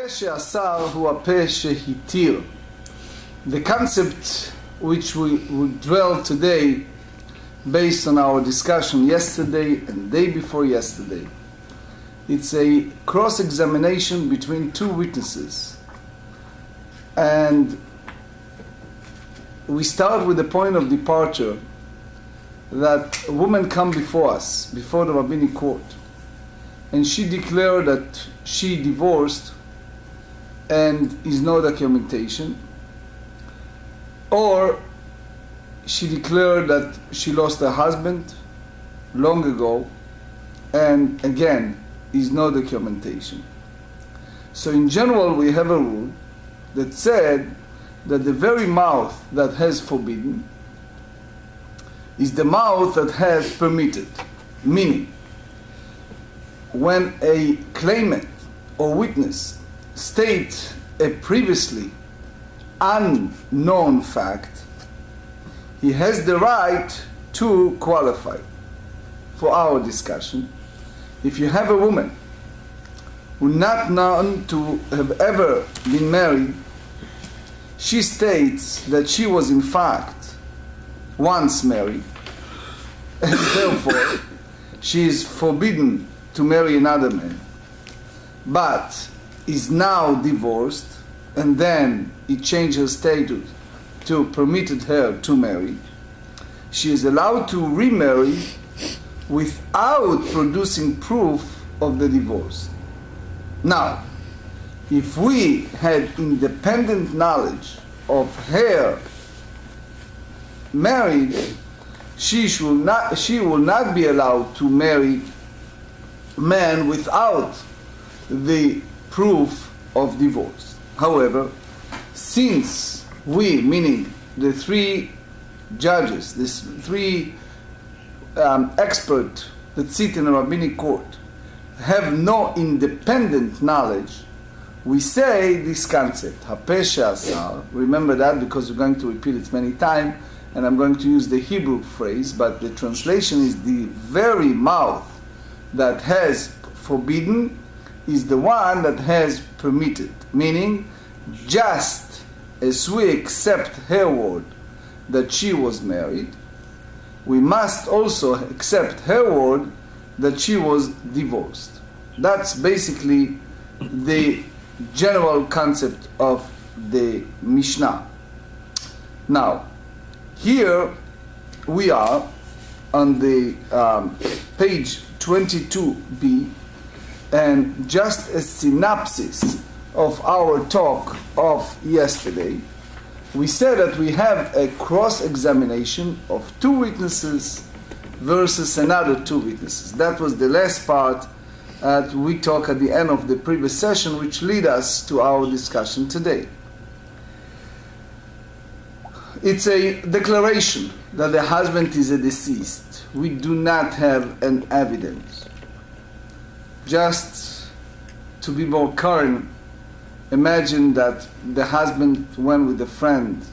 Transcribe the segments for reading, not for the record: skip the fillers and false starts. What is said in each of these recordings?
הפה שאסר הוא הפה שהתיר. The concept which we will dwell today based on our discussion yesterday and day before yesterday. It's a cross-examination between two witnesses. And we start with the point of departure that a woman come before us, before the rabbinic court, and she declared that she divorced and is no documentation, or she declared that she lost her husband long ago and again is no documentation. So in general we have a rule that said that the very mouth that has forbidden is the mouth that has permitted. Meaning, when a claimant or witness states a previously unknown fact, he has the right to qualify. For our discussion, if you have a woman who not known to have ever been married, she states that she was in fact once married, and therefore she is forbidden to marry another man, but is now divorced, and then he changed her status to permitted her to marry. She is allowed to remarry without producing proof of the divorce. Now, if we had independent knowledge of her married, she will not be allowed to marry man without the proof of divorce. However, since we, meaning the three judges, these three experts that sit in a rabbinic court, have no independent knowledge, we say this concept, hape she'asar. Remember that because we're going to repeat it many times, and I'm going to use the Hebrew phrase, but the translation is the very mouth that has forbidden is the one that has permitted. Meaning, just as we accept her word that she was married, we must also accept her word that she was divorced. That's basically the general concept of the Mishnah. Now, here we are on the page 22b, and just a synopsis of our talk of yesterday, we said that we have a cross-examination of two witnesses versus another two witnesses. That was the last part that we talked at the end of the previous session, which lead us to our discussion today. It's a declaration that the husband is a deceased. We do not have an evidence. Just to be more current, imagine that the husband went with a friend,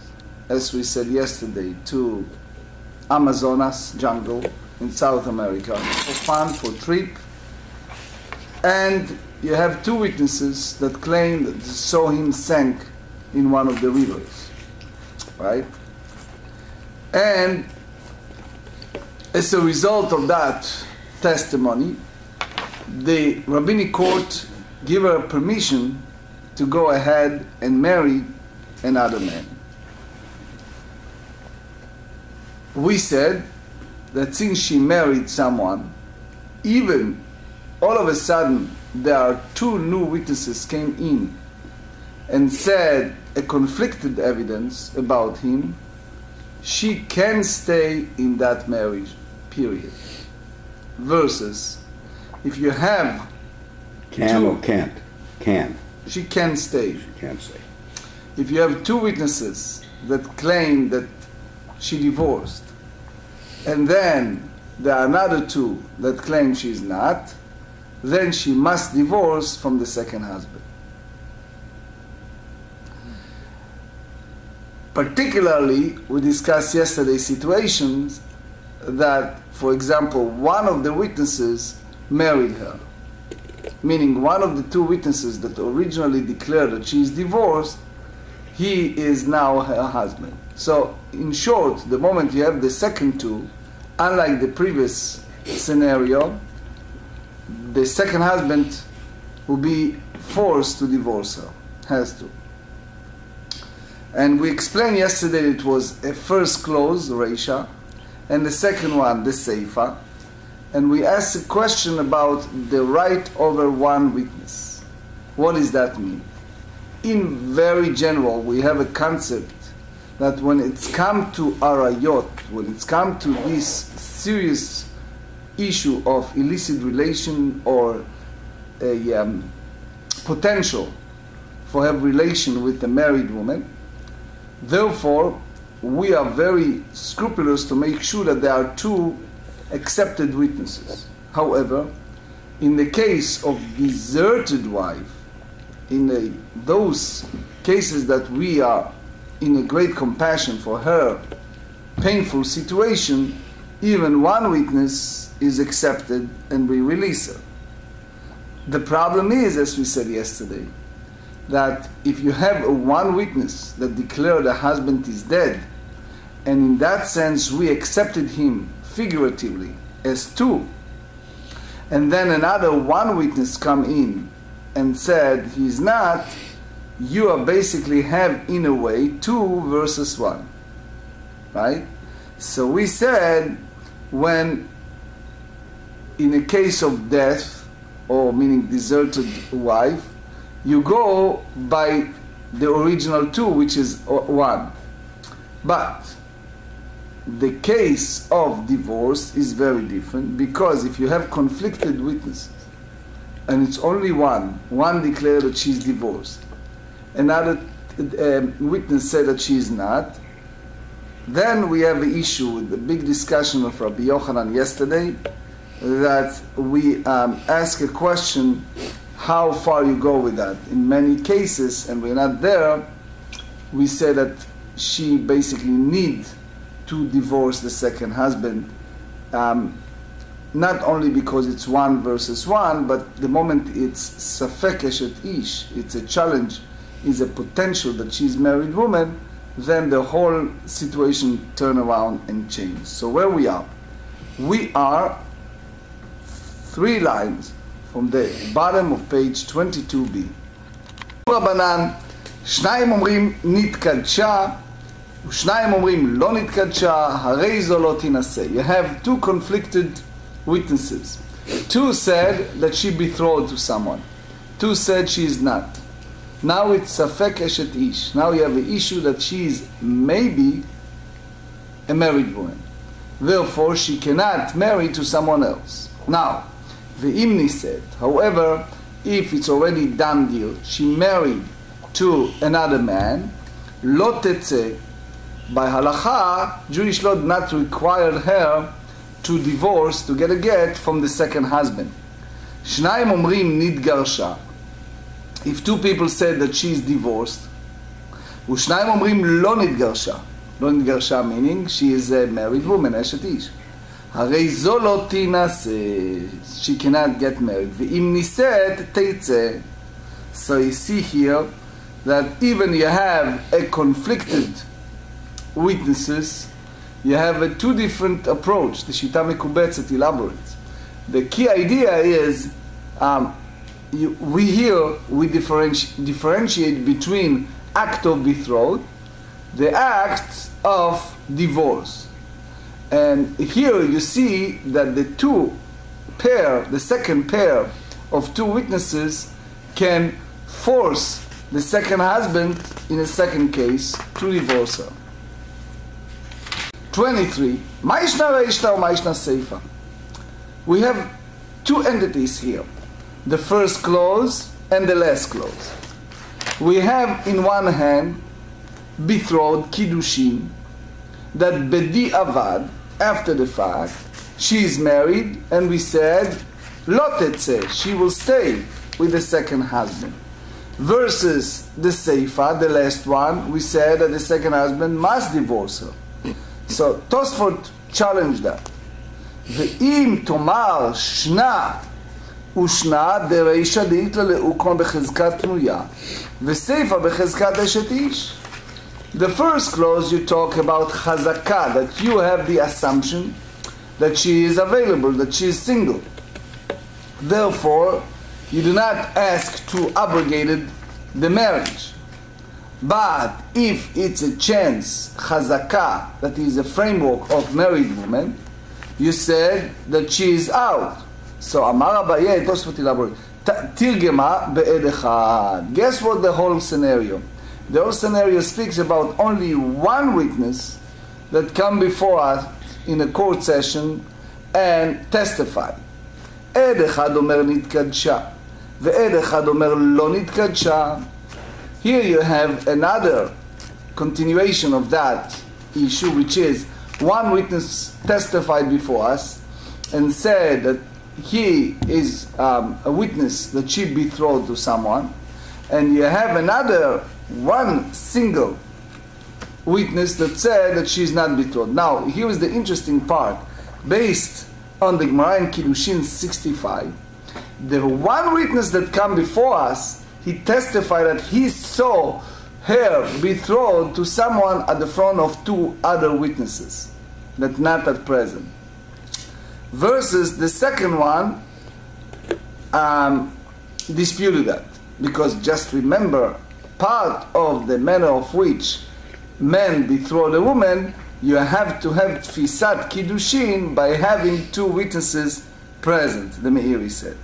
as we said yesterday, to Amazonas jungle in South America for fun, for trip, and you have two witnesses that claim that they saw him sank in one of the rivers, right? And as a result of that testimony, the rabbinic court give her permission to go ahead and marry another man. We said that since she married someone, even all of a sudden there are two new witnesses came in and said a conflicted evidence about him, she can stay in that marriage, period. Versus, if you have Can two, or can't? Can. she can stay. She can't say. If you have two witnesses that claim that she divorced, and then there are another two that claim she's not, then she must divorce from the second husband. Particularly, we discussed yesterday situations that, for example, one of the witnesses married her. meaning one of the two witnesses that originally declared that she is divorced, he is now her husband. So, in short, the moment you have the second two, unlike the previous scenario, the second husband will be forced to divorce her, has to. And we explained yesterday it was a first clause, Reisha, and the second one, the Seifa. And we asked a question about the right over one witness. What does that mean? In very general, we have a concept that when it's come to arayot, when it's come to this serious issue of illicit relation or a potential for have relation with a married woman, therefore we are very scrupulous to make sure that there are two accepted witnesses. However, in the case of deserted wife, in those cases that we are in a great compassion for her painful situation, even one witness is accepted and we release her. The problem is, as we said yesterday, that if you have a one witness that declared the husband is dead, and in that sense we accepted him figuratively as two, and then another one witness come in and said he's not, you are basically have in a way 2 versus 1, right? So we said when in a case of death, or meaning deserted wife, you go by the original 2, which is 1. But the case of divorce is very different, because if you have conflicted witnesses and it's only one declared that she's divorced, another witness said that she is not, then we have an issue with the big discussion of Rabbi Yochanan yesterday, that we ask a question, how far you go with that. In many cases, and we're not there, we say that she basically needs to divorce the second husband, not only because it's 1 versus 1, but the moment it's safek eshet ish, it's a challenge, is a potential that she's a married woman, then the whole situation turn around and change. So where we are 3 lines from the bottom of page 22b. רבנן, שניים אומרים נתקדשה, ושניים אומרים לא נתקדשה, הרי זו לא תינשא. You have 2 conflicted witnesses. 2 said that she betrothed to someone. 2 said she is not. Now it's safek eshet ish. Now you have an issue that she is maybe a married woman. Therefore, she cannot marry to someone else. Now, the Imni said, however, if it's already done deal, she married to another man, lo tetze, by halacha, Jewish law did not require her to divorce, to get a get from the second husband. Shnayim omrim nitgarsha. If 2 people said that she is divorced, ושניים אומרים לא נתגרשה. לא נתגרשה meaning she is a married woman, אשת איש. הרי זו לא תינשא, she cannot get married. ואם נישאת, תצא. So you see here that even you have a conflicted witnesses, you have a 2 different approach. The שיטה מקובצת elaborates. The key idea is we differentiate between act of betrothal, the act of divorce. And here you see that the second pair of 2 witnesses can force the second husband in a second case to divorce her. 23. Mishna Reishta or Mishna Seifa. We have 2 entities here. The first clause and the last clause. We have in one hand betrothed kiddushin, that bedi avad, after the fact, she is married, and we said lo tetze, she will stay with the second husband. Versus the seifa, the last one, we said that the second husband must divorce her. So Tosfot challenged that. Ve'im tomar shna ושנה דרישא דאיתלא לאוקרון בחזקת פנויה, וסיפא בחזקת אשת איש. The first clause you talk about chazakah, that you have the assumption that she is available, that she is single. Therefore, you do not ask to abrogate the marriage. But if it's a chance, chazakah, that is a framework of married woman, you said that she is out. So, Amar Abaye, Tosfot elaborate. Tirgema be'ed echad. Guess what the whole scenario? The whole scenario speaks about only one witness that come before us in a court session and testify. עד אחד אומר נתקדשה, ועד אחד אומר לא נתקדשה. Here you have another continuation of that issue, which is one witness testified before us and said that he is a witness that she betrothed to someone, and you have another one single witness that said that she is not betrothed. Now, here is the interesting part. Based on the Gemara in Kiddushin 65, the one witness that come before us, he testified that he saw her betrothed to someone at the front of two other witnesses that not at present. Versus the second one disputed that. Because just remember, part of the manner of which men betroth a woman, you have to have tfisat kiddushin by having two witnesses present, the Meiri said.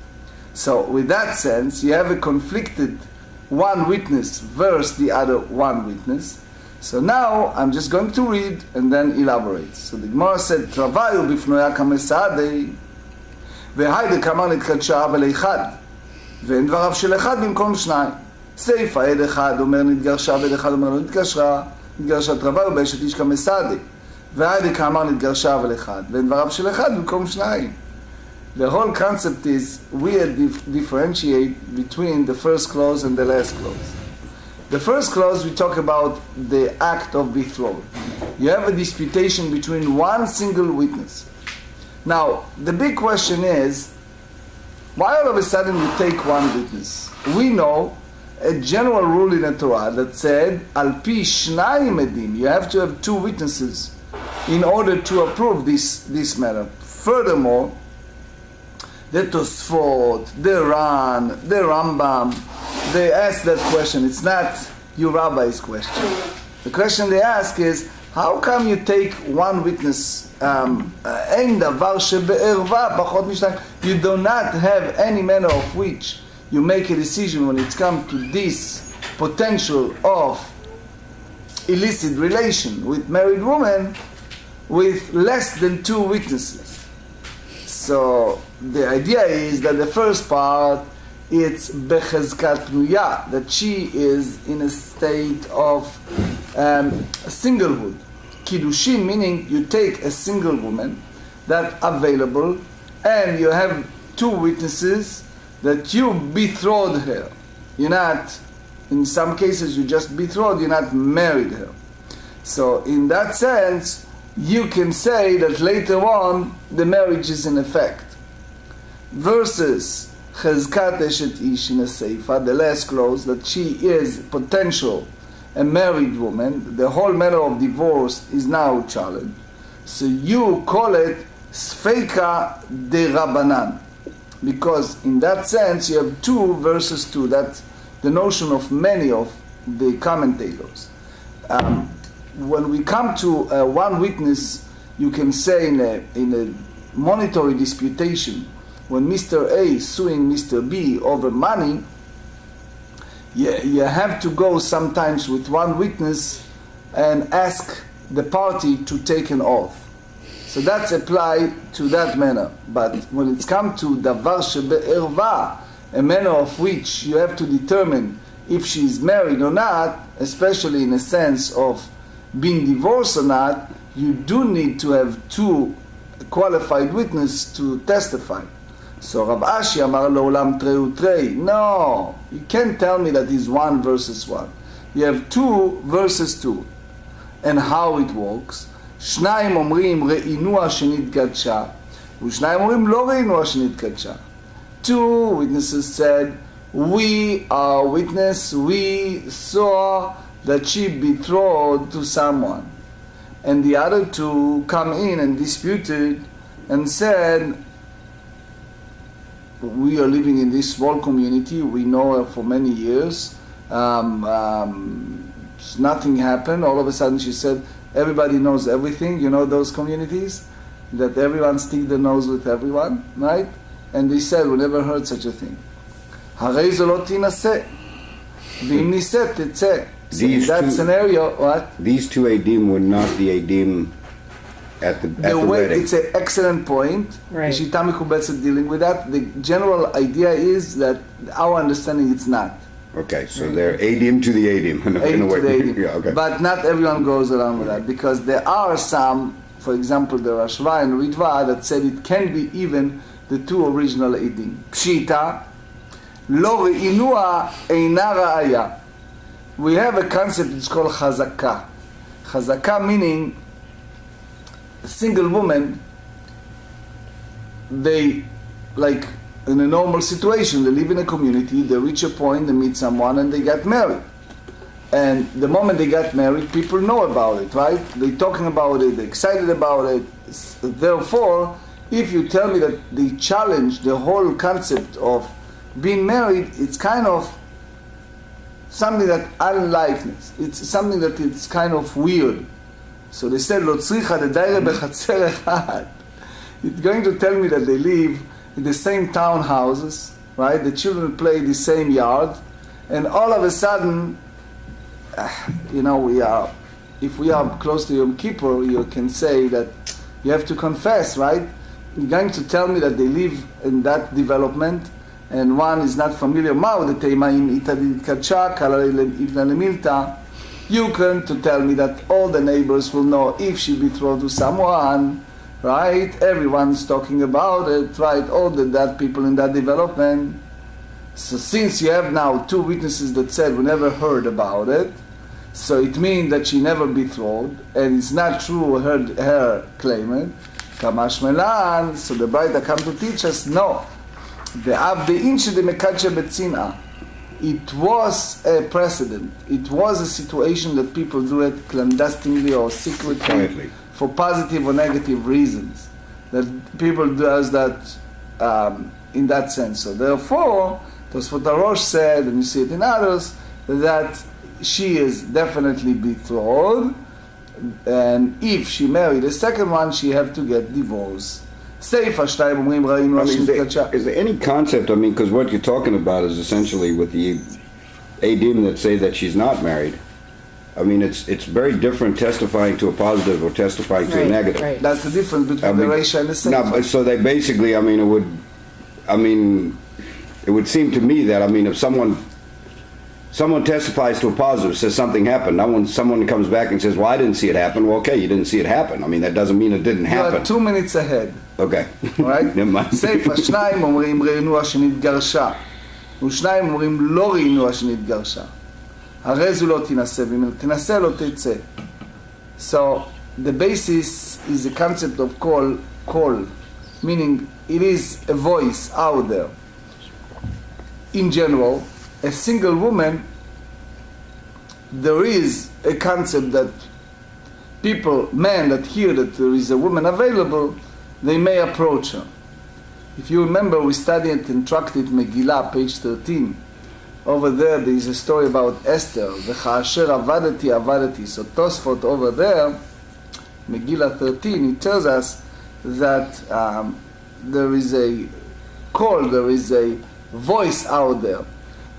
So with that sense, you have a conflicted one witness versus the other one witness. So now I'm just going to read and then elaborate. So the Gemara said, Travayu bifnoya kamesadei, והיידה כמה נתקדשה ולאחד, ואין דבריו של אחד במקום שניים. סיפא עד אחד אומר נתגרשה ועד אחד אומר לא נתגרשה, נתגרשה travayu באשת איש כמסעדי, והיידה כמה נתגרשה ולאחד, ואין דבריו של אחד במקום שניים. The whole concept is we differentiate between the first clause and the last clause. The first clause we talk about the act of betrothal. You have a disputation between one single witness. Now, the big question is, why all of a sudden we take one witness? We know a general rule in the Torah that said, Al pi shnayim edim, you have to have two witnesses in order to approve this matter. Furthermore, the Tosfot, the Ran, the Rambam, they ask that question. It's not your rabbi's question. The question they ask is, how come you take one witness? You do not have any manner of which you make a decision when it's come to this potential of illicit relation with married woman with less than two witnesses. So the idea is that the first part, it's bechezkat pnuya, that she is in a state of singlehood. Kiddushin, meaning you take a single woman that available and you have two witnesses that you betrothed her. You're not, in some cases you just betrothed, you're not married her. So in that sense, you can say that later on the marriage is in effect. Versus Chezkat Eshet Ish in a Seifa, the last clause, that she is potential a married woman, the whole matter of divorce is now challenged. So you call it Sfeika de Rabbanan, because in that sense you have two versus two. That's the notion of many of the commentators. When we come to one witness, you can say in a monetary disputation, when Mr. A is suing Mr. B over money, you have to go sometimes with one witness and ask the party to take an oath. So that's applied to that manner. But when it's come to davar shebe'erva, a manner of which you have to determine if she is married or not, especially in a sense of being divorced or not, you do need to have two qualified witnesses to testify. So Rav Ashi amar le'olam trei u'trei. No, you can't tell me that it's one versus one. You have two versus two. And how it works? שניים אומרים ראינוה שנתקדשה, ושניים אומרים לא ראינוה שנתקדשה. Two witnesses said, we are witness, we saw that she betrothed to someone. And the other two come in and disputed and said, we are living in this small community, we know her for many years, nothing happened. All of a sudden she said, everybody knows everything. You know those communities? That everyone sticks their nose with everyone, right? And they said, we never heard such a thing. הרי זו לא תינשא, ואם נישאת תצא. So in that scenario, what? These two Adim were not the Adim at the wedding. It's an excellent point. Right. Shita Mekubetzet dealing with that. The general idea is that our understanding it's not. Okay, so they're Adim to the Adim. Adim to the Adim. Yeah, okay. But not everyone goes around with that, because there are some, for example, the Rashva and Ritva, that said it can be even the two original Adim. Pshita, lo re'inua eina ra'aya. We have a concept, it's called chazaka. Chazaka meaning a single woman, they, like in a normal situation, they live in a community, they reach a point, they meet someone and they get married. And the moment they get married, people know about it, right? They're talking about it, they're excited about it. Therefore, if you tell me that they challenge the whole concept of being married, it's kind of something that unlikeness. It's something that it's kind of weird. So they said, "Lo tzricha dedaire bechatzer echad." It's going to tell me that they live in the same townhouses, right? The children play in the same yard, and all of a sudden, you know, if we are close to Yom Kippur, you can say that you have to confess, right? You're going to tell me that they live in that development, and one is not familiar. You can to tell me that all the neighbors will know if she betrothed to someone, right? Everyone's talking about it, right? All that people in that development. So since you have now two witnesses that said we never heard about it, so it means that she never betrothed, and it's not true her claimant. Kamash melan. So the Braita come to teach us, no. It was a precedent. It was a situation that people do it clandestinely or secretly for positive or negative reasons. That people does that in that sense. So therefore, Tosfot HaRosh said, and you see it in others, that she is definitely betrothed, and if she married a second one, she have to get divorced. Is there any concept, I mean, because what you're talking about is essentially with the Adim that say that she's not married. I mean, it's very different testifying to a positive or testifying to a negative. Right. That's the difference between the Reisha and the Sefer. No, but so they basically, it would seem to me that, if someone testifies to a positive, says something happened. Now when someone comes back and says, well, I didn't see it happen, well, okay, you didn't see it happen. That doesn't mean it didn't happen. You are 2 minutes ahead. Okay. Right? Never mind. סייפה, שניים אומרים ראינוה שנתגרשה, ושניים אומרים לא ראינוה שנתגרשה. הרי זו לא תינשא, ואם תינשא לא תצא. So, the basis is the concept of call, meaning it is a voice out there. In general, a single woman, there is a concept that men that hear that there is a woman available, they may approach her. If you remember, we studied in Tractate Megillah, page 13. Over there is a story about Esther. וכאשר עבדתי. So Tosfot over there, Megillah 13, it tells us that there is a call, there is a voice out there.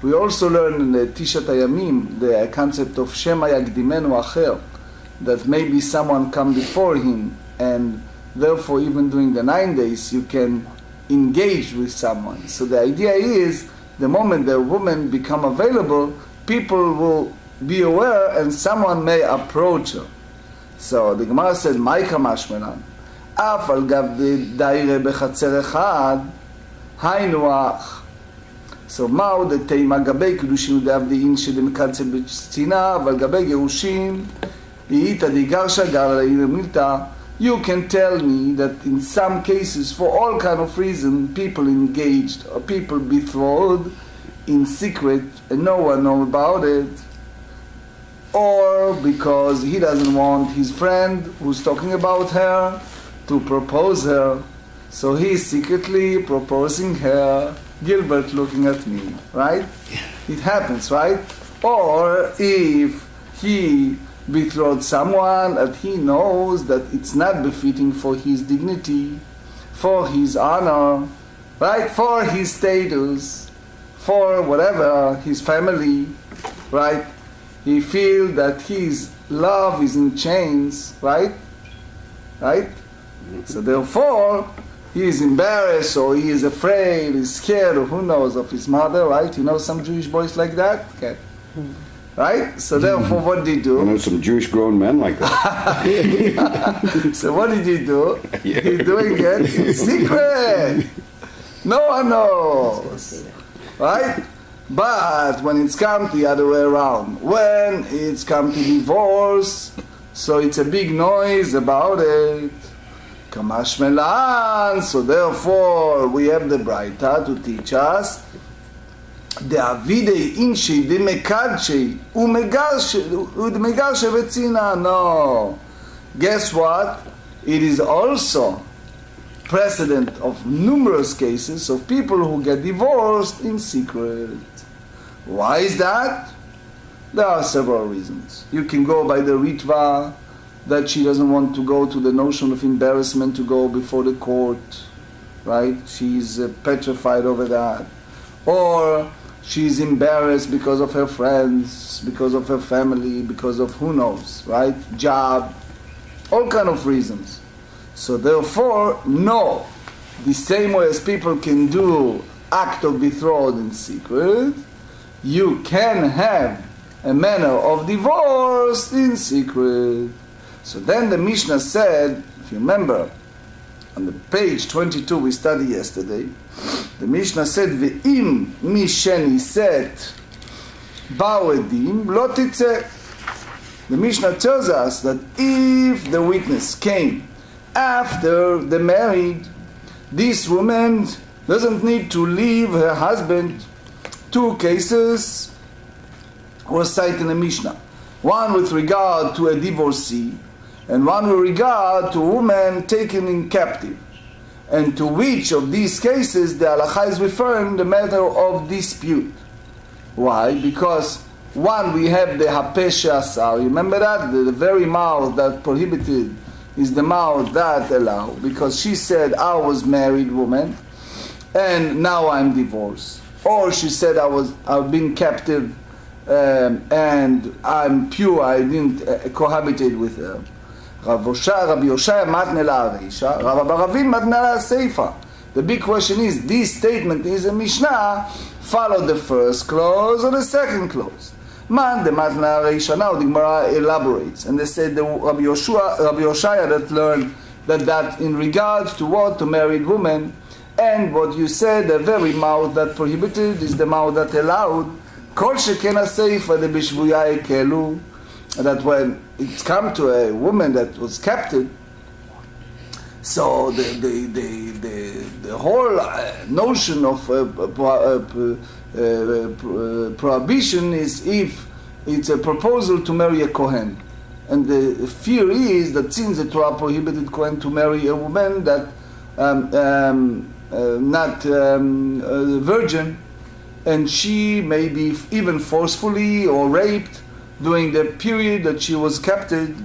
We also learn in the Tishat Hayamim the concept of Shema Yagdimenu Acher, that maybe someone come before him, and therefore even during the 9 days you can engage with someone. So the idea is, the moment the woman become available, people will be aware and someone may approach her. So the Gemara said, Maika mashmenan, af al gav daire bechatzer echad, haynu ach. So מהו דתימה גבי קידושין ודאבדין שדמקצה בצצינה, אבל גבי גירושין, היא תדיגרשה גר לעיר מילתא, You can tell me that in some cases, for all kind of reasons, people engaged or people betrothed in secret and no one knows about it, or because he doesn't want his friend who's talking about her to propose her, so he's secretly proposing her. Gilbert looking at me, right? It happens, right? Or if he betrothed someone that he knows that it's not befitting for his dignity, for his honor, right? For his status, for whatever, his family, right? He feels that his love is in chains, right? Right? So therefore, he is embarrassed or he is afraid, he's scared, or who knows, of his mother, right? You know some Jewish boys like that? Okay. Right? So therefore, what did he do? I know some Jewish grown men like that. So what did he do? Yeah. He's doing it in secret. No one knows. Right? But when it's come the other way around, when it's come to divorce, so it's a big noise about it. Kamash Melan. So therefore, we have the Braita to teach us the Avide Inshi, the Mekadshi, Umegarshe Vetzina. No. Guess what? It is also precedent of numerous cases of people who get divorced in secret. Why is that? There are several reasons. You can go by the Ritva, that she doesn't want to go to the notion of embarrassment to go before the court, right? She's petrified over that. Or she's embarrassed because of her friends, because of her family, because of who knows, right? Job, all kind of reasons. So therefore, no. The same way as people can do act of betrothal in secret, you can have a manner of divorce in secret. So then the Mishnah said, if you remember, on the page 22 we studied yesterday, the Mishnah said, Ve'im misheni set ba'edim lo titzeh. The Mishnah tells us that if the witness came after the married, this woman doesn't need to leave her husband. Two cases were cited in the Mishnah. One with regard to a divorcee, and one with regard to a woman taken in captive. And to which of these cases the halakha is referring the matter of dispute. Why? Because one, we have the hapeh she'asar. Remember that? The very mouth that prohibited is the mouth that allowed. Because she said, I was married woman, and now I'm divorced. Or she said, I've been captive, and I'm pure, I didn't cohabitate with her. Rabbi Yoshaya matne la'areisha, Rabbi Baravin matne la'aseifa. The big question is, this statement is a Mishnah, follow the first clause or the second clause? Man de matne la'areisha. Now the Gemara elaborates, and they said the Rabbi Yoshaya that learned that in regards to what? To married women, and what you said, the very mouth that prohibited is the mouth that allowed. Kol sheken aseifa de bishvuya ekelu. That when it's come to a woman that was captive, so the whole notion of prohibition is if it's a proposal to marry a Kohen. And the fear is that since the Torah prohibited Kohen to marry a woman that not a virgin, and she may be even forcefully or raped during the period that she was captive,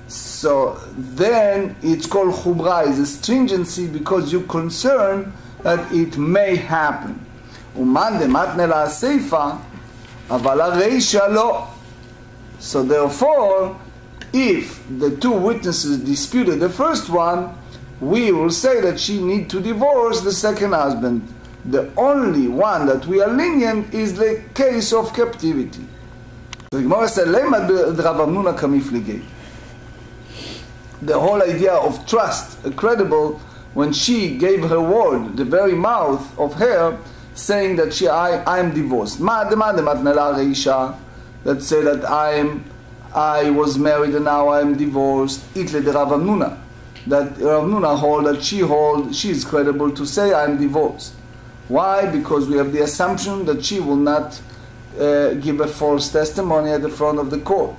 so then it's called chumrah, is a stringency because you're concerned that it may happen. Uman de matne la'aseifa, aval ha'reisha lo. So therefore, if the two witnesses disputed the first one, we will say that she need to divorce the second husband. The only one that we are lenient is the case of captivity. The Gemara said, the whole idea of trust, credible, when she gave her word, the very mouth of her, saying that I am divorced. Let's say that I was married and now I am divorced. Itle de Rav Amnuna. that Rav Nuna she is credible to say I'm divorced. Why? Because we have the assumption that she will not give a false testimony at the front of the court.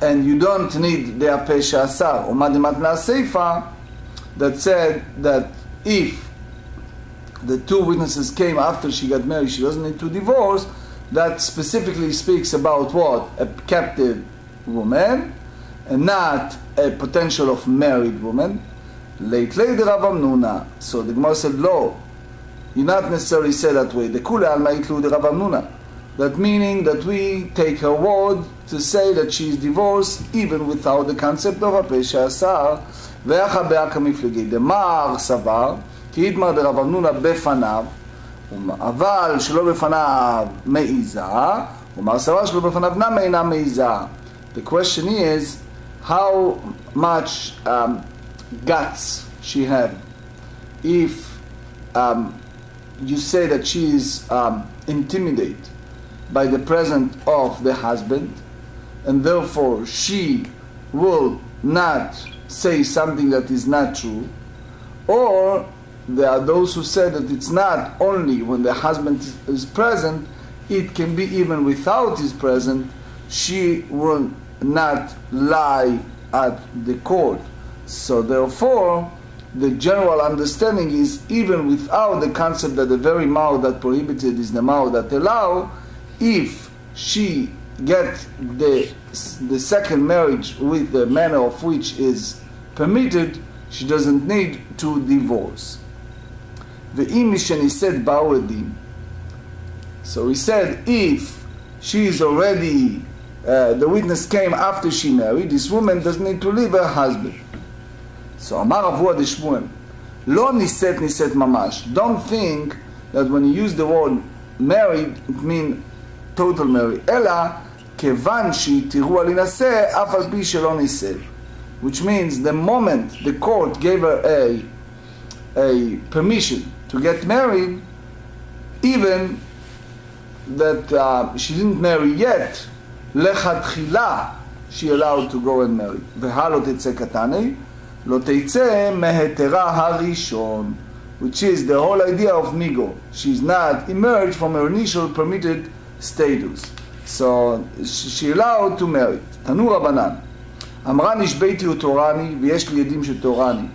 And you don't need the Apeh She'asar or Madimat Seifa that said that if the two witnesses came after she got married, she doesn't need to divorce. That specifically speaks about what? A captive woman, and not a potential of married woman. Late the Rav Amnuna. So the Gemara said, no, you not necessarily say that way. The Kule Alma Itlu the Rav Amnuna. That meaning that we take her word to say that she is divorced even without the concept of Apeh She'asar. ואחא באקא מפלגי דמר סבר כי יתמר דרב אמנונה בפניו אבל שלא בפניו מעיזה ומר סבר שלא בפניו נם אינה מעיזה. The question is how much guts she had. If you say that she is intimidated by the presence of the husband and therefore she will not say something that is not true, or there are those who say that it's not only when the husband is present, it can be even without his presence, she will not lie at the court. So therefore the general understanding is even without the concept that the very mouth that prohibited is the mouth that allow, if she get the second marriage with the manner of which is permitted, she doesn't need to divorce. Ve'im misheni said ba'odim. So he said if she is already, the witness came after she married, this woman doesn't need to leave her husband. So Amar Avua de Shmuel, lo niset mamash. Don't think that when you use the word married, it means total married. Ela kevan שהתירו על להינשא אף על פי שלא נישאת, which means the moment the court gave her a permission to get married, even that she didn't marry yet, לכתחילה she allowed to go and marry. והלא תצא קטני, לא תצא מהיתרה הראשון, which is the whole idea of migo. She's not emerged from her initial permitted status. So she allowed to marry. תנו רבנן, אמרה נשבעתי ותורני ויש לי עדים שתורני.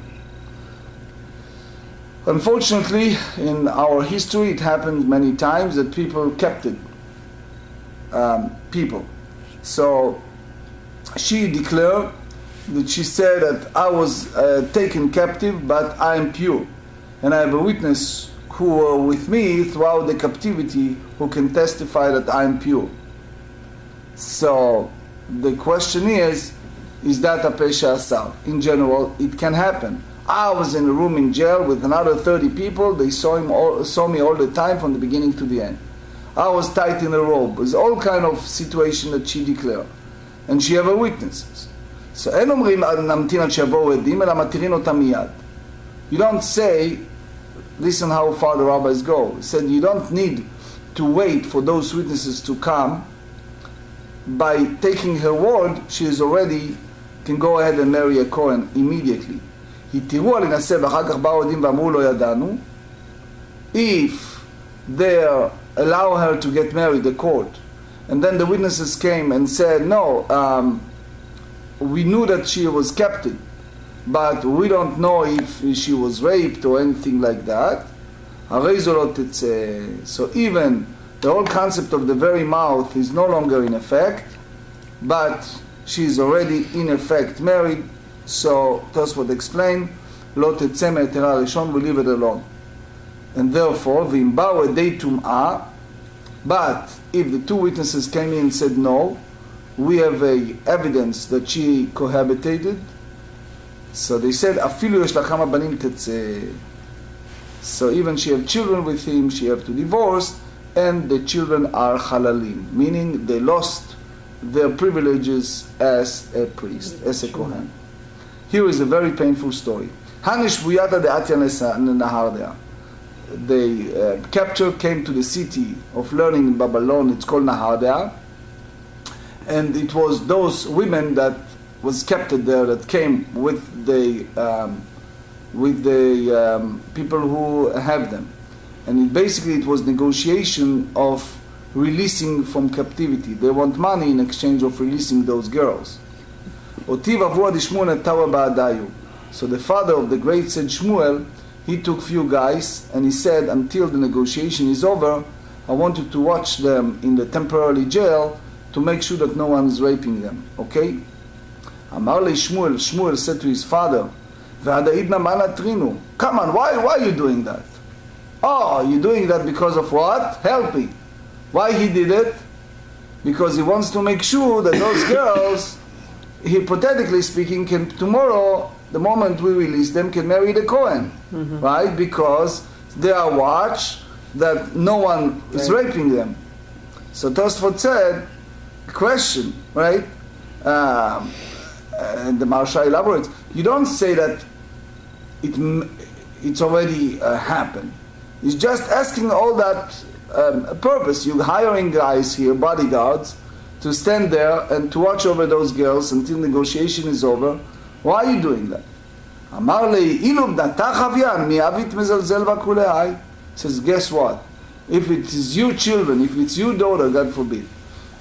Unfortunately, in our history, it happened many times that people captured people. So she declared that she said that I was taken captive, but I am pure. And I have a witness who were with me throughout the captivity who can testify that I am pure. So the question is that Apeh She'asar? In general, it can happen. I was in a room in jail with another 30 people. They saw me all the time from the beginning to the end. I was tied in a rope. There's all kind of situation that she declared. And she have her witnesses. So אין אומרים נמתין עד שיבואו עדים, אלא מתירים אותם מיד. You don't say, listen how far the rabbis go. He said you don't need to wait for those witnesses to come. By taking her word, she is already can go ahead and marry a Kohen immediately. התירו על להינשא ואחר כך באו עדים ואמרו לא ידענו. If they allow her to get married, the court, and then the witnesses came and said, no, we knew that she was captive, but we don't know if she was raped or anything like that. So even the whole concept of the very mouth is no longer in effect, but she is already in effect married. So Tosfot explained, לא תצא מהיתרה הראשון, we leave it alone. And therefore, ואם באו עדי טומאה, but if the two witnesses came in and said no, we have a evidence that she cohabitated, so they said אפילו יש לה כמה בנים תצא. So even she have children with him, she have to divorce, and the children are halalim, meaning they lost their privileges as a priest, as a kohen. Here is a very painful story. The capture came to the city of learning in Babylon. It's called Nahardea, and it was those women that was captured there that came with the people who have them. And it was negotiation of releasing from captivity. They want money in exchange of releasing those girls. So the father of the great said Shmuel, he took few guys and he said, until the negotiation is over, I want you to watch them in the temporary jail to make sure that no one is raping them. Okay? Shmuel said to his father, come on, why are you doing that? Oh, you're doing that because of what? Help me. Why he did it? Because he wants to make sure that those girls, hypothetically speaking, can tomorrow, the moment we release them, can marry the Kohen. Right? Because they are watched that no one is raping them. So Tosfot said, question, right? And the Marsha elaborates, you don't say that it's already happened. He's just asking all that purpose. You're hiring guys here, bodyguards, to stand there and to watch over those girls until negotiation is over. Why are you doing that? Amar li ilum datach avyan miavit mezalzel vakulei. Says, guess what? If it is you children, if it's you daughter, God forbid,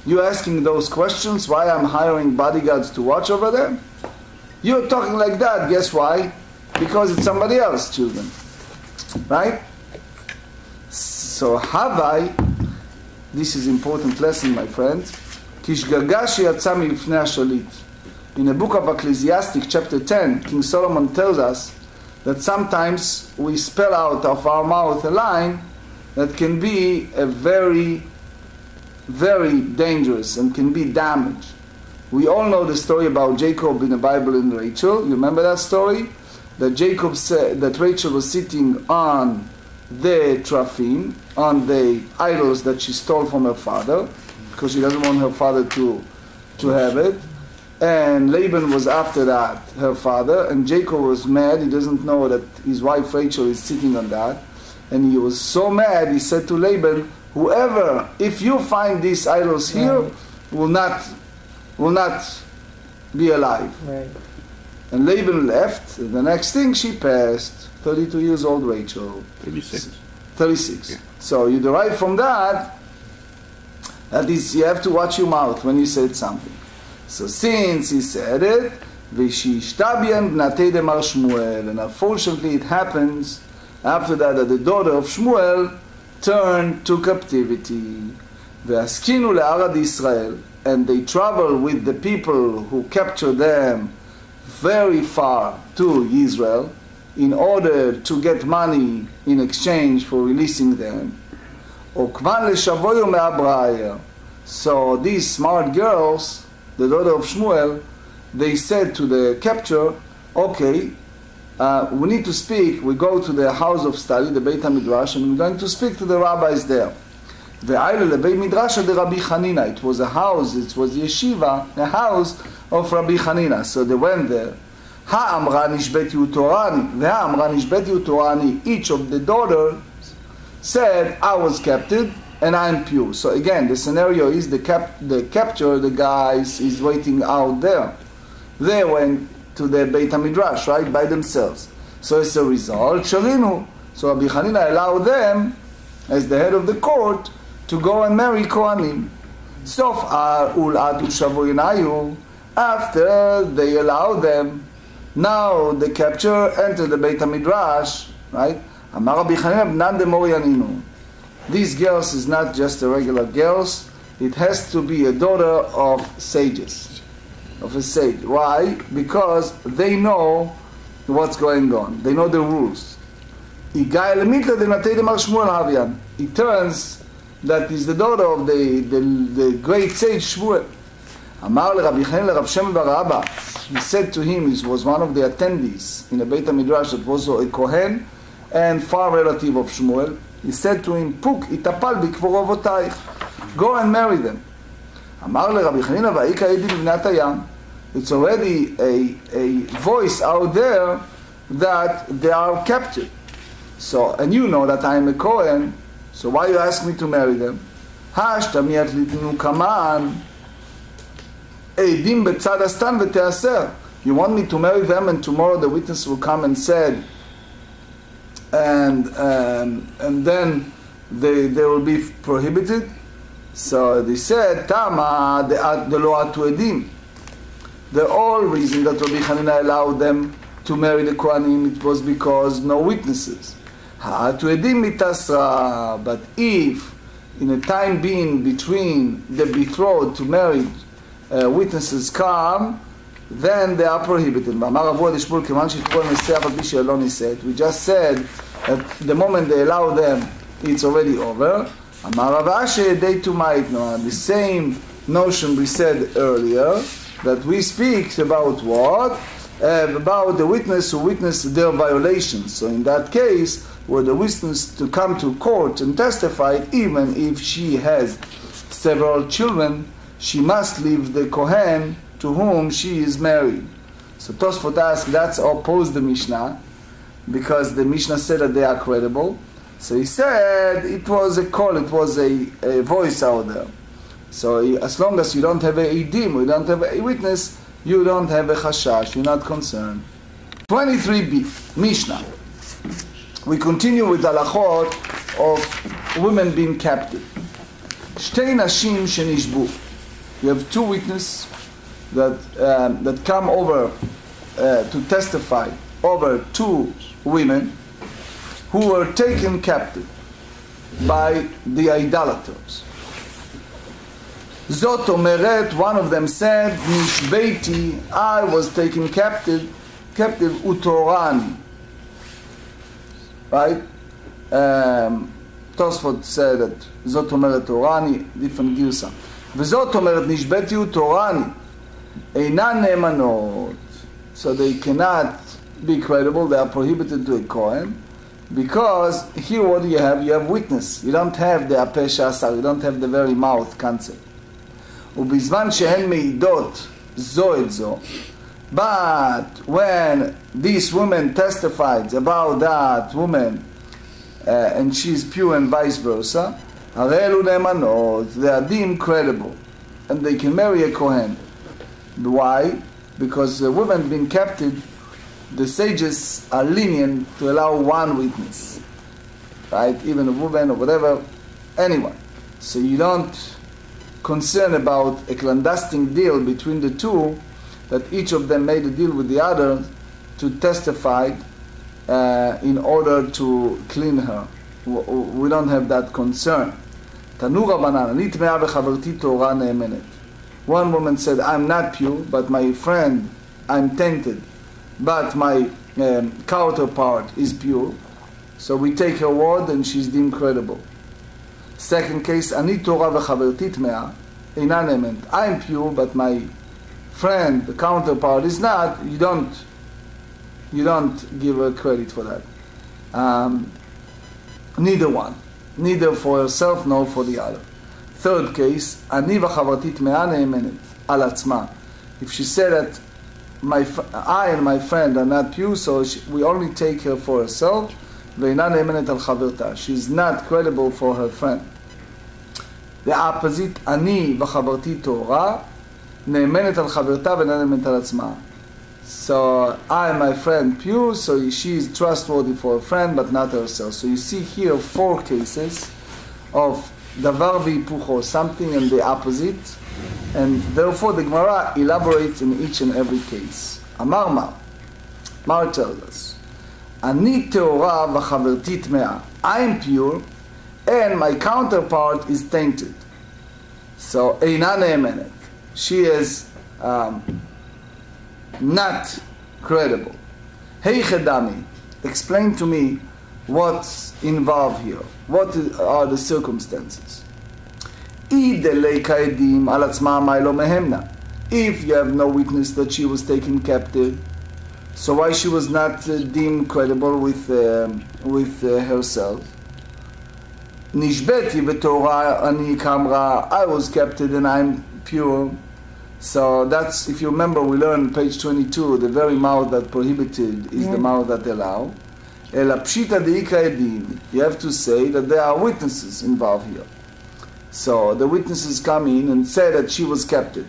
you're asking those questions, why I'm hiring bodyguards to watch over them? You're talking like that, guess why? Because it's somebody else's children. Right? So Havai, this is important lesson, my friends. Kishgaga sheyatza milifnei hashalit. In the book of Ecclesiastes, chapter 10, King Solomon tells us that sometimes we spell out of our mouth a line that can be a very, very dangerous and can be damaged. We all know the story about Jacob in the Bible and Rachel. You remember that story? That Jacob said that Rachel was sitting on the teraphim, on the idols that she stole from her father, because she doesn't want her father to have it. And Laban was after that, her father, and Jacob was mad. He doesn't know that his wife Rachel is sitting on that. And he was so mad, he said to Laban, whoever, if you find these idols here, will not be alive. Right. And Laban left. And the next thing she passed, 32 years old Rachel. 36. Yeah. So you derive from that is you have to watch your mouth when you said something. So since he said it, and unfortunately it happens after that the daughter of Shmuel turned to captivity. And they travel with the people who captured them very far to Israel in order to get money in exchange for releasing them. So these smart girls, the daughter of Shmuel, they said to the captor, okay, we need to speak. We go to the house of study, the Beit HaMidrash, and we're going to speak to the rabbis there. It was a house, it was yeshiva, a house of Rabbi Hanina. So they went there. Each of the daughters said, I was captive and I'm pure. So again, the scenario is the capture, the guys is waiting out there. They went to the Beit HaMidrash, right, by themselves. So as a result, Sharinu. So Rabbi Hanina allowed them, as the head of the court, to go and marry Kohanim. After they allowed them, now the capture entered the Beit HaMidrash, right? These girls is not just a regular girls, it has to be a daughter of sages, of a sage. Why? Because they know what's going on. They know the rules. It turns that is the daughter of the great sage Shmuel. He said to him, he was one of the attendees in the Beit HaMidrash that was a Kohen and far relative of Shmuel. He said to him, Puk, itapal bikvor avotayich. Go and marry them. It's already a voice out there that they are captured. So, and you know that I am a Kohen, so why you ask me to marry them? עדים בצד השטן ותיאסר. You want me to marry them and tomorrow the witness will come and said, and then they will be prohibited. So they said, Tama the lo atu edim. The whole reason that Rabbi Hanina allowed them to marry the Kohanim, it was because no witnesses. Ha'atu edim mitasra. But if in a time being between the betrothed to married witnesses come, then they are prohibited. We just said that the moment they allow them, it's already over. The same notion we said earlier, that we speak about what? About the witness who witnessed their violations. So in that case, were the witness to come to court and testify, even if she has several children, she must leave the Kohen to whom she is married. So Tosfot asked, that's opposed the Mishnah, because the Mishnah said that they are credible. So he said it was a call, it was a voice out there. So as long as you don't have a edim, you don't have a witness, you don't have a chashash, you're not concerned. 23b, Mishnah. We continue with the halachot of women being captive. Shtei Nashim shenishbu. You have two witnesses that come over to testify over two women who were taken captive by the idolaters. Zot omeret, one of them said, Nishbeiti, I was taken captive utorani. Right? Tosfot said that Zot omeret torani, different girsa. V'zot omeret nishbeti utorani. Einan ne'emanot. So they cannot be credible, they are prohibited to a Kohen. Because here what do you have? You have witness. You don't have the apeh shasar, you don't have the very mouth concept. ובזמן שהן מעידות זו את זו, but when this woman testified about that woman and she is pure and vice versa, הרי אלו נאמנות, they are deemed credible and they can marry a Kohen. Why? Because the woman being captive, the sages are lenient to allow one witness, right? Even a woman or whatever, anyone. So you don't concern about a clandestine deal between the two, that each of them made a deal with the other to testify in order to clean her. We don't have that concern. Tanu Rabbanan, אני טמאה וחברתי טהורה נאמנת. One woman said, I'm not pure, but my friend, I'm tainted, but my counterpart is pure. So we take her word and she's deemed credible. Second case, אני תורה וחברתי טמאה, אינה נאמנת. I'm pure, but my friend, the counterpart, is not. You don't give her credit for that. Neither one. Neither for herself nor for the other. Third case, אני וחברתי טמאה נאמנת, על עצמה. If she said that I and my friend are not pure, so we only take her for herself, ואינה נאמנת על חברתה. She's not credible for her friend. The opposite, אני וחברתי טהורה, נאמנת על חברתה ואינה נאמנת על עצמה. So I and my friend pure, so she is trustworthy for her friend, but not herself. So you see here 4 cases of davar v'hipucho, something and the opposite, and therefore the Gemara elaborates in each and every case. Amar Mar tells us, אני טהורה וחברתי טמאה. I'm pure, and my counterpart is tainted. So אינה נאמנת. She is not credible. Hey Chedami, explain to me what's involved here. What are the circumstances? If you have no witness that she was taken captive, so why she was not deemed credible with herself? Nishbeti v'torah ani kamra, I was captive and I'm pure. So that's, if you remember, we learned page 22, the very mouth that prohibited is the mouth that allow. You have to say that there are witnesses involved here. So the witnesses come in and say that she was captive.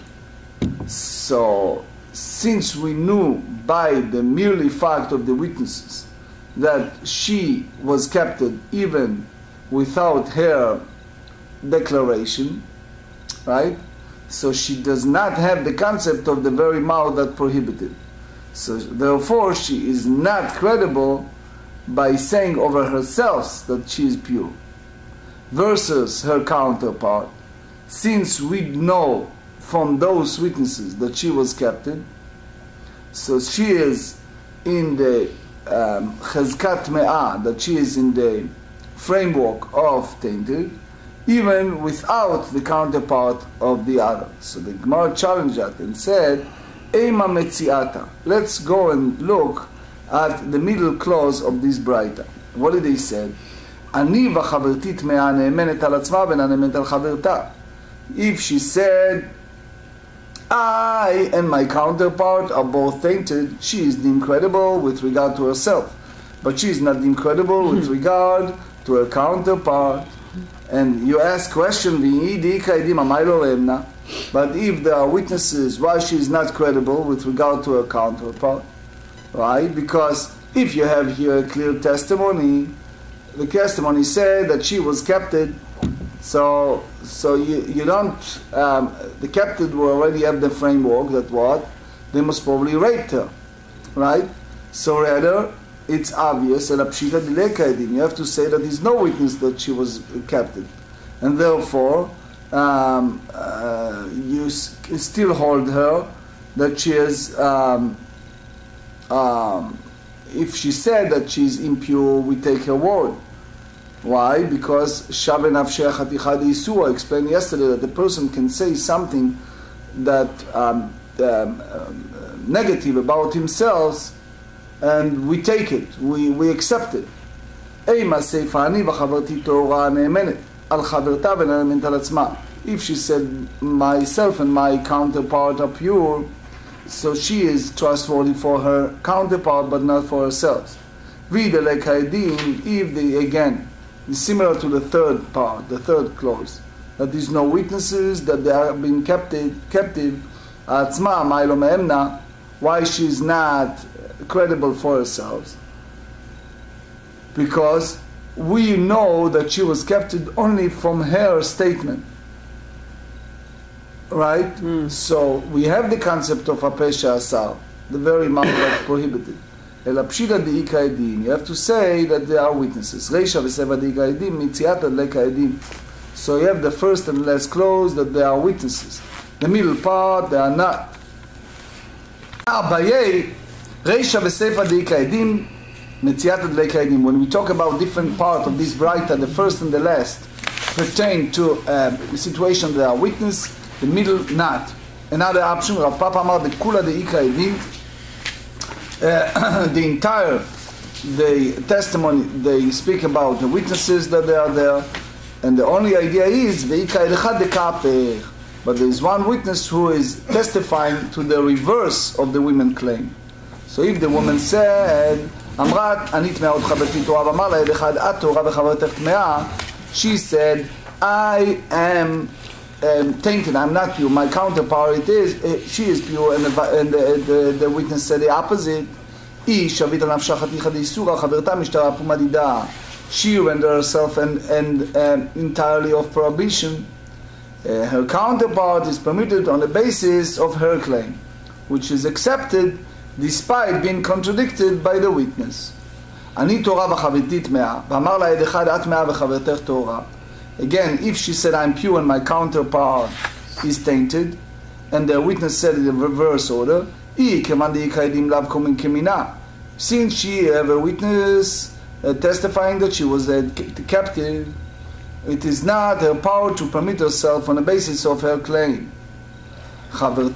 So, since we knew by the merely fact of the witnesses that she was captive even without her declaration, right? So she does not have the concept of the very mouth that prohibited. So therefore she is not credible by saying over herself that she is pure. Versus her counterpart, since we know from those witnesses that she was captive, so she is in the chezkat me'ah, that she is in the framework of tainted, even without the counterpart of the other. So the Gemara challenged that and said, Eima metziata. Let's go and look at the middle clause of this braita. What did they say? Ani v'chaverti tmea ne'emenet al atzma ve'na ne'emenet al chaverta. If she said, I and my counterpart are both tainted, she is deemed credible with regard to herself, but she is not deemed credible with regard to her counterpart. And you ask question, but if there are witnesses, why she is not credible with regard to her counterpart, right? Because if you have here a clear testimony, the testimony said that she was captive, so you don't, the captive will already have the framework that what? They must probably rape her, right? So rather, it's obvious, you have to say that there is no witness that she was captive. And therefore, you still hold her that she is, if she said that she is impure, we take her word. Why? Because Shave Nafsheh Chaticha D'Isur, I explained yesterday that the person can say something that negative about himself, and we take it, we accept it. If she said, myself and my counterpart are pure, so she is trustworthy for her counterpart but not for herself. If they, again, is similar to the third part, the third clause, that there is no witnesses, that they are being captive, why she is not credible for herself? Because we know that she was captive only from her statement, right? So we have the concept of apesha asar, the very mouth that's prohibited. You have to say that there are witnesses. So you have the first and last clause that there are witnesses. The middle part, they are not. When we talk about different parts of this braita, the first and the last pertain to the situation there are witness, the middle not. Another option, Rav Papa Amar the Kula de Ika Edim, the entire the testimony they speak about the witnesses that they are there, and the only idea is but there is one witness who is testifying to the reverse of the women claim. So if the woman said, she said, I am tainted, I'm not pure, my counterpart it is, she is pure, and the witness said the opposite. She rendered herself and entirely of prohibition. Her counterpart is permitted on the basis of her claim, which is accepted despite being contradicted by the witness. Again, if she said I'm pure and my counterpart is tainted, and the witness said in the reverse order, since she have a witness testifying that she was captive, it is not her power to permit herself on the basis of her claim. The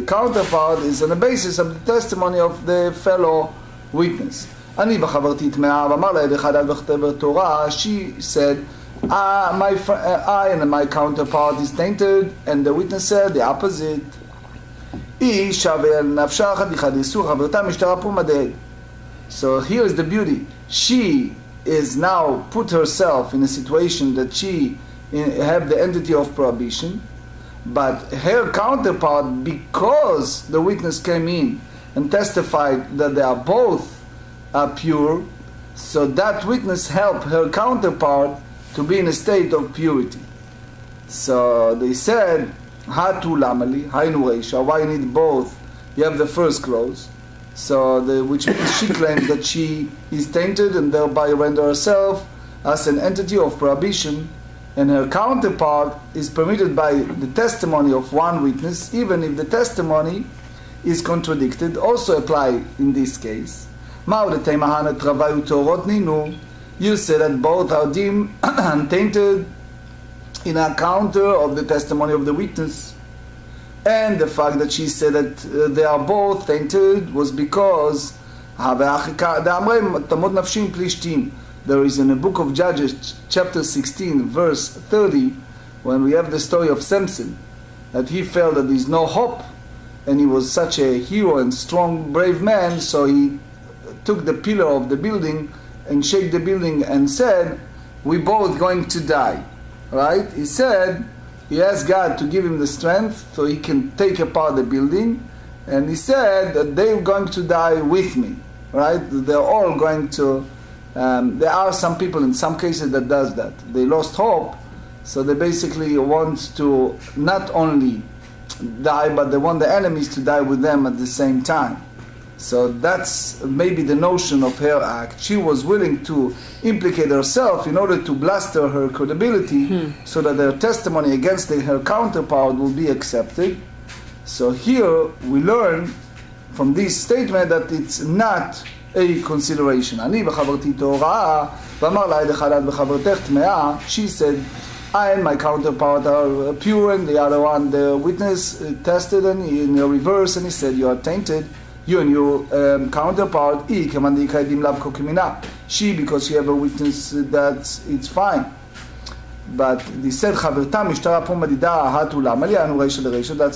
counterpart is on the basis of the testimony of the fellow witness. She said, I and my counterpart is tainted, and the witness said the opposite. So here is the beauty. She is now put herself in a situation that she have the entity of prohibition, But her counterpart, because the witness came in and testified that they are both pure, so that witness helped her counterpart to be in a state of purity. So they said, Hatu lamali, hainu reisha, why you need both? You have the first clause. So, which means she claims that she is tainted and thereby render herself as an entity of prohibition, and her counterpart is permitted by the testimony of one witness, even if the testimony is contradicted. Also apply in this case. You say that both are deemed untainted in account of the testimony of the witness. And the fact that she said that they are both tainted was because there is in the book of Judges, chapter 16, verse 30, when we have the story of Samson, that he felt that there is no hope, and he was such a hero and strong, brave man, so he took the pillar of the building and shook the building and said, "We're both going to die." Right? He said, he asked God to give him the strength so he can take apart the building, and he said that they're going to die with me. Right? They're all going to. There are some people in some cases that does that. They lost hope, so they basically want to not only die, but they want the enemies to die with them at the same time. So that's maybe the notion of her act. She was willing to implicate herself in order to bluster her credibility, so that her testimony against her counterpart will be accepted. So here we learn from this statement that it's not a consideration. She said, I and my counterpart are pure, and the other one, the witness, tested and in the reverse, and he said, you are tainted. You and your counterpart, she, because she have a witness, that it's fine. But they said, that's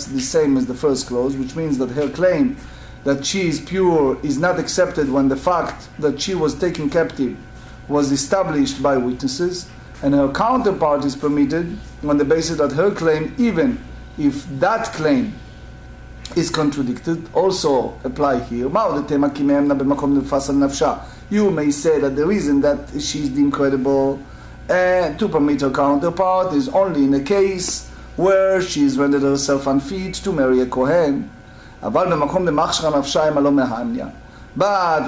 the same as the first clause, which means that her claim that she is pure is not accepted when the fact that she was taken captive was established by witnesses, and her counterpart is permitted on the basis that her claim, even if that claim is contradicted, also apply here. You may say that the reason that she is deemed credible and to permit her counterpart is only in a case where she is rendered herself unfit to marry a Kohen. But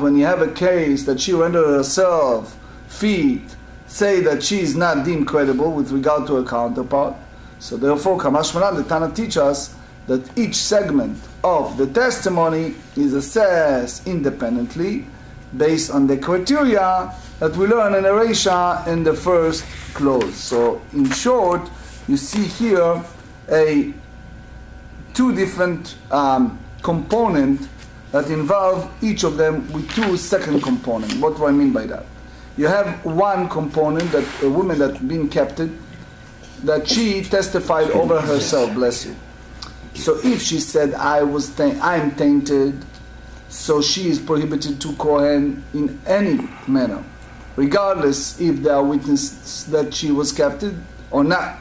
when you have a case that she rendered herself fit, say that she is not deemed credible with regard to her counterpart. So therefore, Kamashmanan, the Tana teaches us that each segment of the testimony is assessed independently based on the criteria that we learn in Ereisha in the first clause. So in short, you see here two different components that involve each of them with two second components. What do I mean by that? You have one component, that a woman that's been captive, that she testified over herself, bless you. So if she said, I'm tainted, so she is prohibited to Kohen in any manner, regardless if there are witnesses that she was captive or not.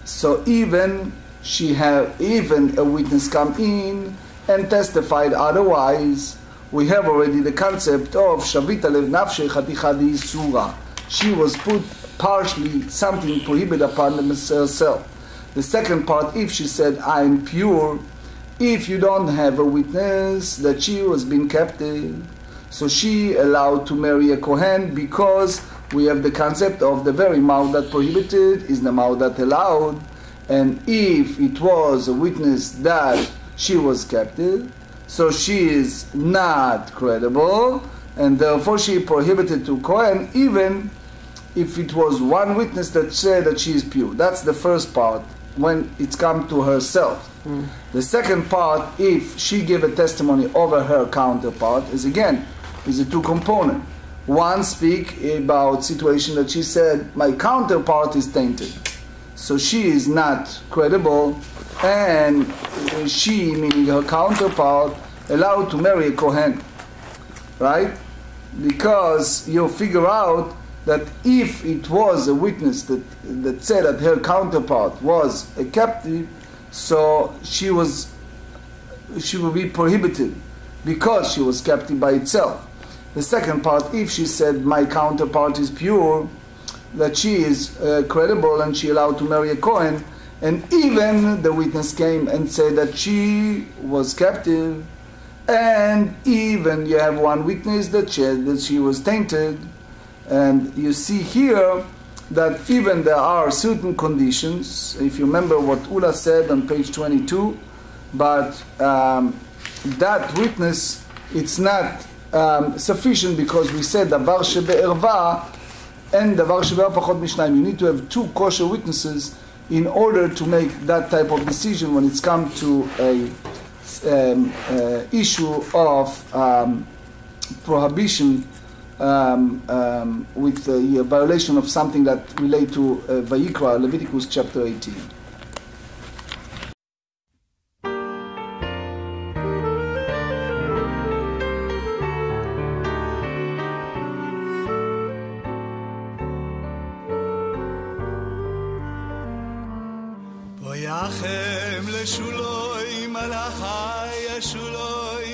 So even a witness come in and testified otherwise, we have already the concept of Shavita lev nafshe chaticha di isura. She was put partially something prohibited upon herself. The second part, if she said, I'm pure, if you don't have a witness that she was being captive, so she allowed to marry a Kohen, because we have the concept of the very mouth that prohibited is the mouth that allowed. And if it was a witness that she was captive, so she is not credible, and therefore she prohibited to Kohen, even if it was one witness that said that she is pure. That's the first part, when it's come to herself. The second part, if she gave a testimony over her counterpart, is a two component. One speak about situation that she said, my counterpart is tainted, so she is not credible, and she, meaning her counterpart, allowed to marry a Kohen, right? Because you figure out that if it was a witness that said that her counterpart was a captive, So she will be prohibited because she was captive by itself. The second part, if she said my counterpart is pure, that she is credible and she allowed to marry a Kohen, and even the witness came and said that she was captive, and even you have one witness that she was tainted, and you see here that even there are certain conditions, if you remember what Ula said on page 22, but that witness, it's not sufficient because we said דבר שבערווה and דבר שבערווה פחות משניים. You need to have two kosher witnesses in order to make that type of decision when it's come to a issue of prohibition with the violation of something that relate to Vayikra, Leviticus chapter 18. Boyachem leshuloi malachai ashuloi